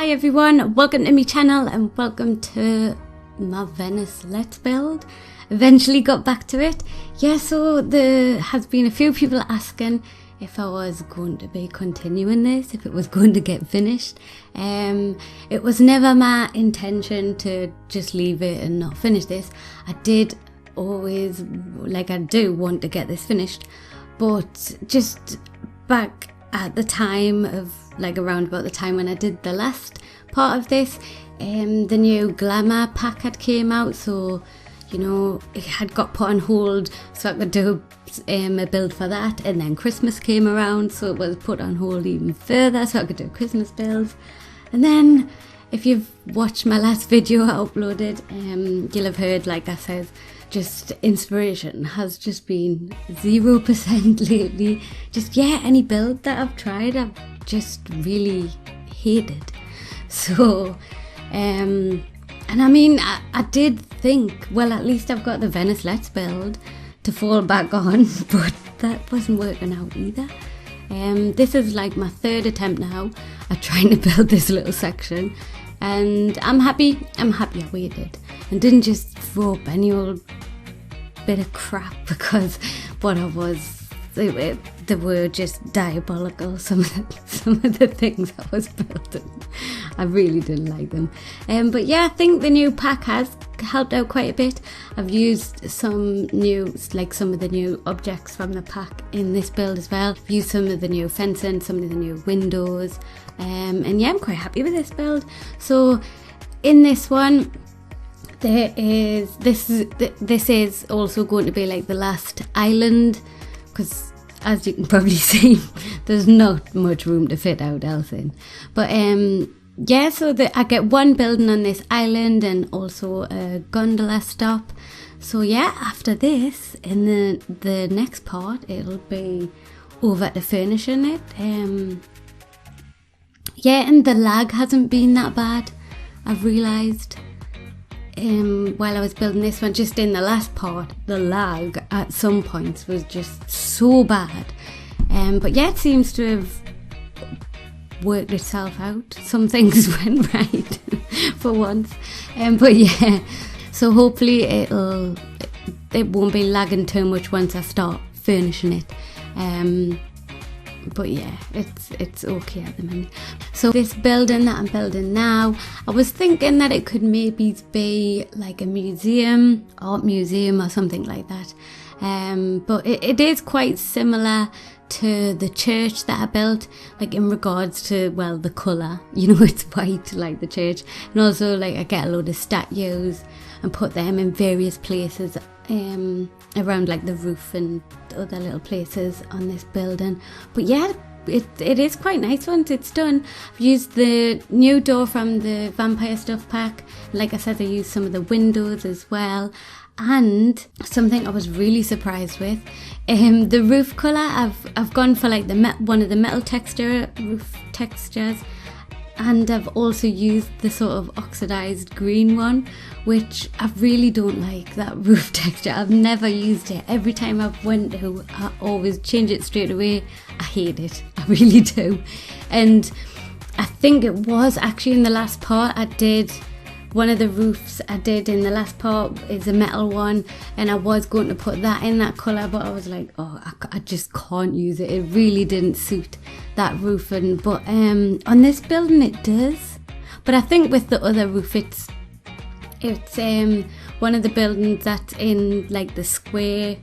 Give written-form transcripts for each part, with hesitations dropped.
Hi everyone, welcome to my channel and welcome to my Venice Let's Build. Eventually got back to it. Yeah, so there has been a few people asking if I was going to be continuing this, if it was going to get finished. It was never my intention to just leave it and not finish this. I did always, I do want to get this finished, but just back at the time of, around about the time when I did the last part of this, the new Glamour pack had came out, so it had got put on hold so I could do a build for that, and then Christmas came around, so it was put on hold even further so I could do Christmas builds. And then if you've watched my last video I uploaded, you'll have heard, like I said, just inspiration has just been 0% lately. Just any build that I've tried I've just really hated. So and I mean I did think, well, at least I've got the Venice Let's Build to fall back on, but that wasn't working out either. This is like my third attempt now at trying to build this little section, and I'm happy I waited and didn't just throw up any old bit of crap, because what I was, they were just diabolical, some of the things I was building. I really didn't like them. But yeah, I think the new pack has helped out quite a bit. I've used some of the new objects from the pack in this build as well. I've used some of the new fencing, some of the new windows, and yeah, I'm quite happy with this build. So in this one, this is also going to be like the last island, because as you can probably see there's not much room to fit out else in. But yeah, so I get one building on this island and also a gondola stop. So yeah, after this, in the next part, it'll be over to finishing it. Yeah, and the lag hasn't been that bad, I've realised. While I was building this one, just in the last part, the lag at some points was just so bad. But yeah, it seems to have worked itself out. Some things went right for once. But yeah, so hopefully it won't be lagging too much once I start finishing it. But yeah, it's okay at the minute. So this building that I'm building now, I was thinking that it could maybe be like a museum, art museum or something like that. But it is quite similar to the church that I built, like in regards to, well, the colour, it's white like the church, and also I get a load of statues and put them in various places around the roof and other little places on this building. But yeah, it is quite nice once it's done. I've used the new door from the Vampire Stuff pack. Like I said, I used some of the windows as well. And something I was really surprised with, the roof colour, I've gone for one of the metal roof textures, and I've also used the sort of oxidized green one, which I really don't like, that roof texture. I've never used it. Every time I've went to, I always change it straight away. I hate it, I really do. And I think it was actually in the last part I did, one of the roofs I did in the last part is a metal one, and I was going to put that in that colour, but I was like, oh, I just can't use it. It really didn't suit that roof. But on this building it does. But I think with the other roof, it's one of the buildings that's in the square,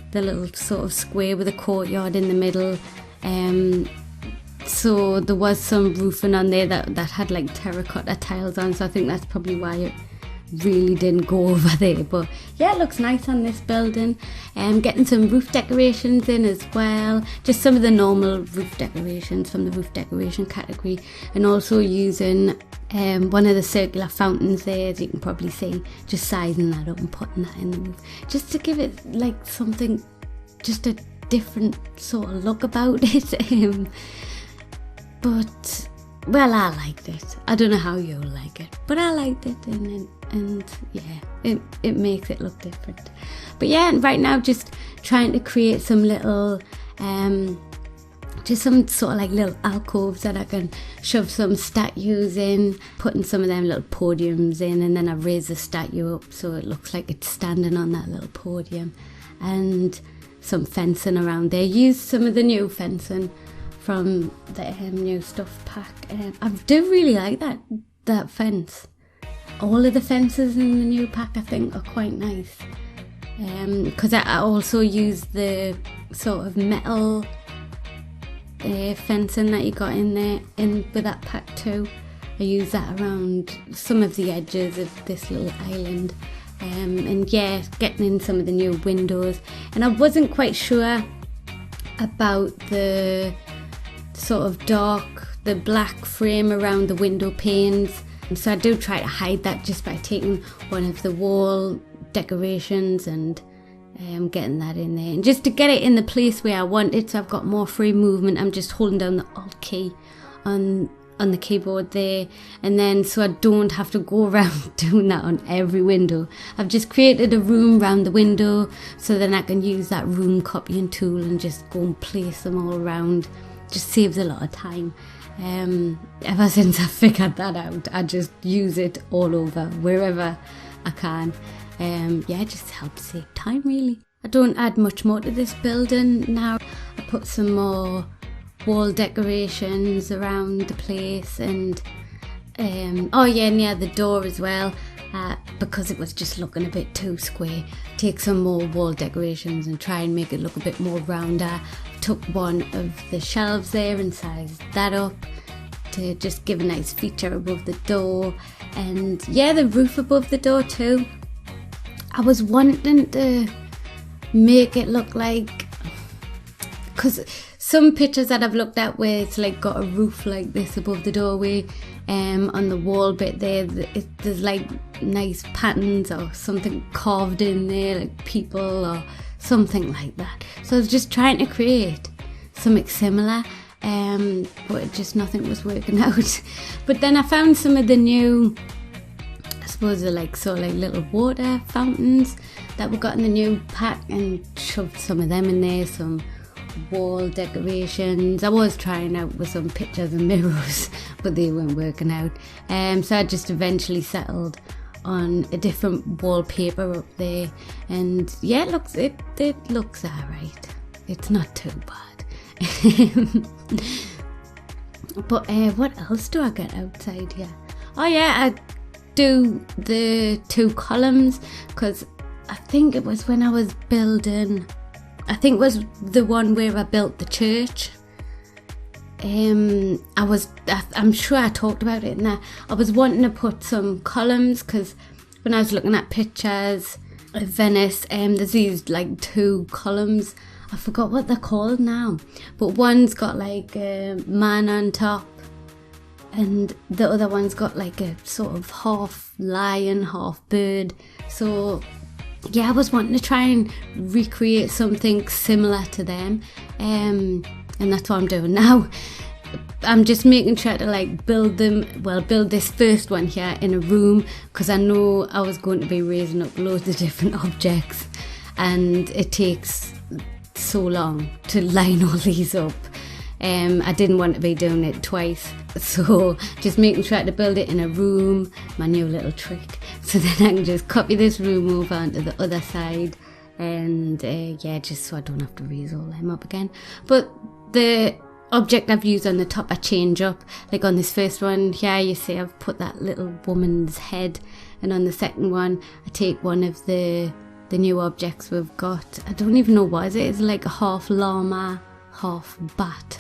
the little sort of square with a courtyard in the middle. So there was some roofing on there that had terracotta tiles on, so I think that's probably why it really didn't go over there. But yeah, it looks nice on this building. Getting some roof decorations in as well, just some of the normal roof decorations from the roof decoration category, and also using one of the circular fountains there, as you can probably see, just sizing that up and putting that in the roof, just to give it something, just a different sort of look about it. But, well, I liked it. I don't know how you'll like it, but I liked it, and yeah, it makes it look different. But yeah, right now just trying to create some little just some sort of like little alcoves that I can shove some statues in, putting some of them little podiums in, and then I raise the statue up so it looks like it's standing on that little podium. And some fencing around there. Used some of the new fencing from the new stuff pack. I do really like that fence. All of the fences in the new pack I think are quite nice. Because I also use the sort of metal fencing that you got in there with that pack too. I use that around some of the edges of this little island. And yeah, getting in some of the new windows. And I wasn't quite sure about the sort of the black frame around the window panes. So I do try to hide that just by taking one of the wall decorations and getting that in there. And just to get it in the place where I want it, so I've got more free movement, I'm just holding down the Alt key on the keyboard there, and then so I don't have to go around doing that on every window. I've just created a room around the window, so then I can use that room copying tool and just go and place them all around. Just saves a lot of time. Ever since I figured that out, I just use it all over, wherever I can. Yeah, it just helps save time really. I don't add much more to this building now. I put some more wall decorations around the place, and oh yeah, near the door as well, because it was just looking a bit too square. Take some more wall decorations and try and make it look a bit more rounder. Took one of the shelves there and sized that up to just give a nice feature above the door. And yeah, the roof above the door too. I was wanting to make it look like, because some pictures that I've looked at where it's like got a roof like this above the doorway, on the wall bit there, there's like nice patterns or something carved in there, like people or something like that. So I was just trying to create something similar, but just nothing was working out. But then I found some of the new, I suppose they're like sort of like little water fountains that we got in the new pack, and shoved some of them in there, some wall decorations. I was trying out with some pictures and mirrors, but they weren't working out. So I just eventually settled on a different wallpaper up there, and yeah, it looks alright. It's not too bad. But what else do I get outside here? Oh yeah, I do the 2 columns, because I think it was when I was building, I think it was the one where I built the church. I'm sure I talked about it in there. I was wanting to put some columns, because when I was looking at pictures of Venice, there's these like 2 columns. I forgot what they're called now, but one's got like a man on top, and the other one's got like a sort of half lion, half bird. So yeah, I was wanting to try and recreate something similar to them, and that's what I'm doing now. I'm just making sure to like build this first one here in a room, because I know I was going to be raising up loads of different objects, and it takes so long to line all these up. I didn't want to be doing it twice, so just making sure to build it in a room, my new little trick, so then I can just copy this room over onto the other side, and yeah, just so I don't have to raise all them up again. But the object I've used on the top I change up, like on this first one here you see I've put that little woman's head, and on the second one I take one of the new objects we've got. I don't even know what it is. It's like a half llama, half bat,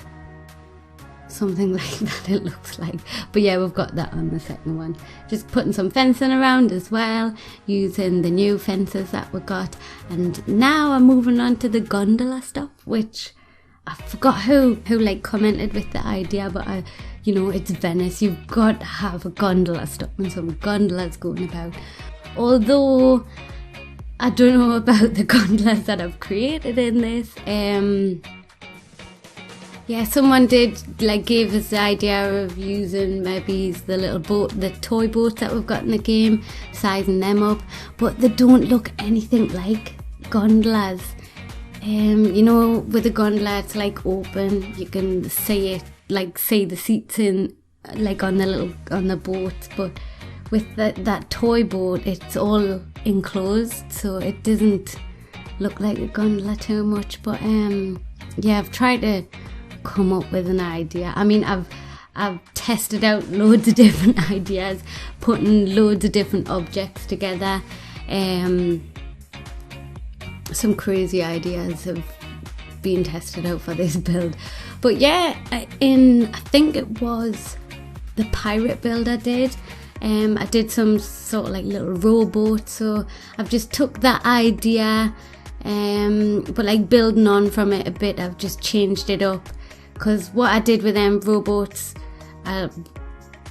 something like that it looks like. But yeah, we've got that on the second one. Just putting some fencing around as well, using the new fences that we got. And now I'm moving on to the gondola stuff, which I forgot who like commented with the idea, but it's Venice, you've got to have a gondola stop and some gondolas going about. Although I don't know about the gondolas that I've created in this. Yeah, someone did gave us the idea of using maybe the little boat, the toy boats that we've got in the game, sizing them up, but they don't look anything like gondolas. You know, with the gondola, it's like open. You can see it, like see the seats in, like on the boat. But with that toy boat, it's all enclosed, so it doesn't look like a gondola too much. But yeah, I've tried to come up with an idea. I mean, I've tested out loads of different ideas, putting loads of different objects together. Some crazy ideas have been tested out for this build. But yeah, I think it was the pirate build I did. I did some sort of like little rowboat, so I've just took that idea, but like building on from it a bit. I've just changed it up, because what I did with them rowboats, I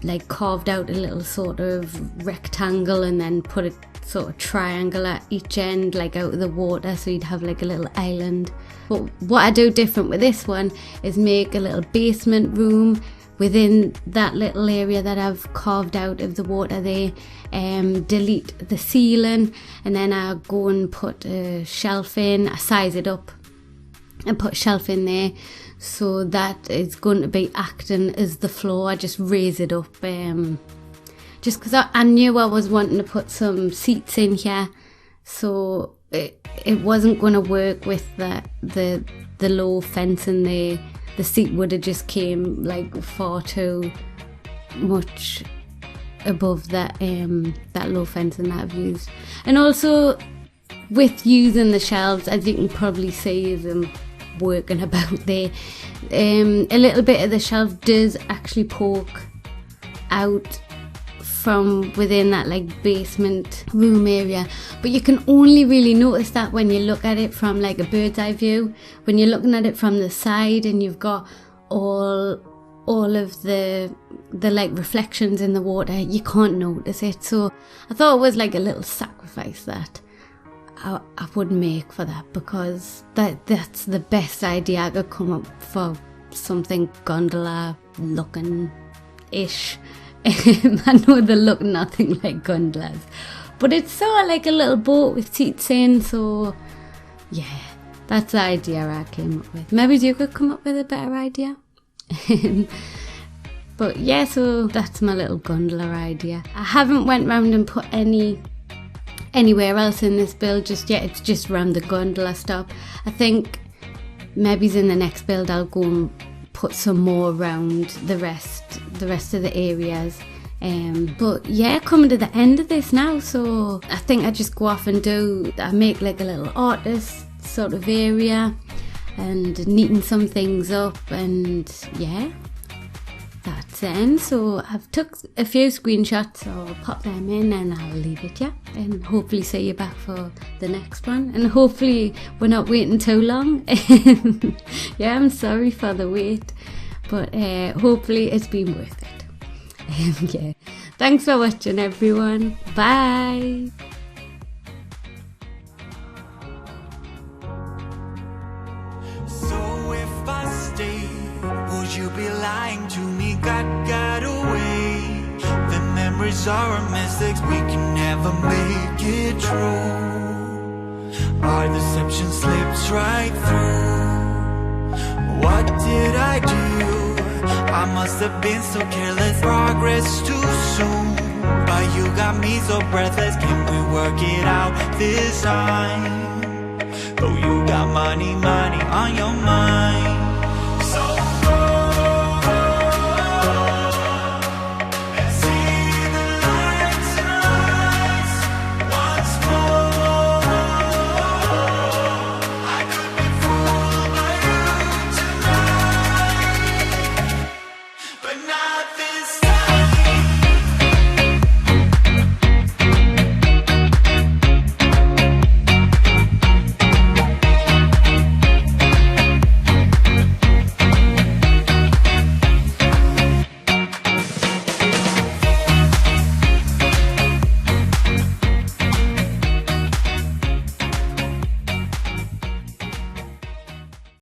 like carved out a little sort of rectangle and then put a sort of triangle at each end, like out of the water, so you'd have like a little island. But what I do different with this one is make a little basement room within that little area that I've carved out of the water there. Delete the ceiling, and then I go and put a shelf in. I size it up and put a shelf in there, so that it's going to be acting as the floor. I just raise it up, just because I knew I was wanting to put some seats in here, so it wasn't going to work with the low fence in there. The seat would have just came like far too much above that low fencing that I've used. And also with using the shelves, as you can probably see as I'm working about there, a little bit of the shelf does actually poke out from within that like basement room area, but you can only really notice that when you look at it from like a bird's eye view. When you're looking at it from the side and you've got all of the like reflections in the water, you can't notice it. So I thought it was like a little sacrifice that I would make for that, because that's the best idea I could come up for something gondola looking ish. I know they look nothing like gondolas, but it's sort of like a little boat with seats in, so yeah, that's the idea I came up with. Maybe you could come up with a better idea. But yeah, so that's my little gondola idea. I haven't went round and put anywhere else in this build just yet. It's just around the gondola stop. I think maybe in the next build I'll go and put some more around the rest of the areas. But yeah, coming to the end of this now, so I think I just go off and I make like a little artist sort of area and neaten some things up, and yeah, that's it. So I've took a few screenshots, so I'll pop them in and I'll leave it, yeah, and hopefully see you back for the next one, and hopefully we're not waiting too long. Yeah, I'm sorry for the wait, but hopefully it's been worth it. Yeah, thanks for watching everyone, bye. So if I stay, would you be lying to me? Got away. The memories are our mistakes, we can never make it true. Our deception slips right through. What did I do? I must have been so careless. Progress too soon, but you got me so breathless. Can we work it out this time? Oh, you got money on your mind.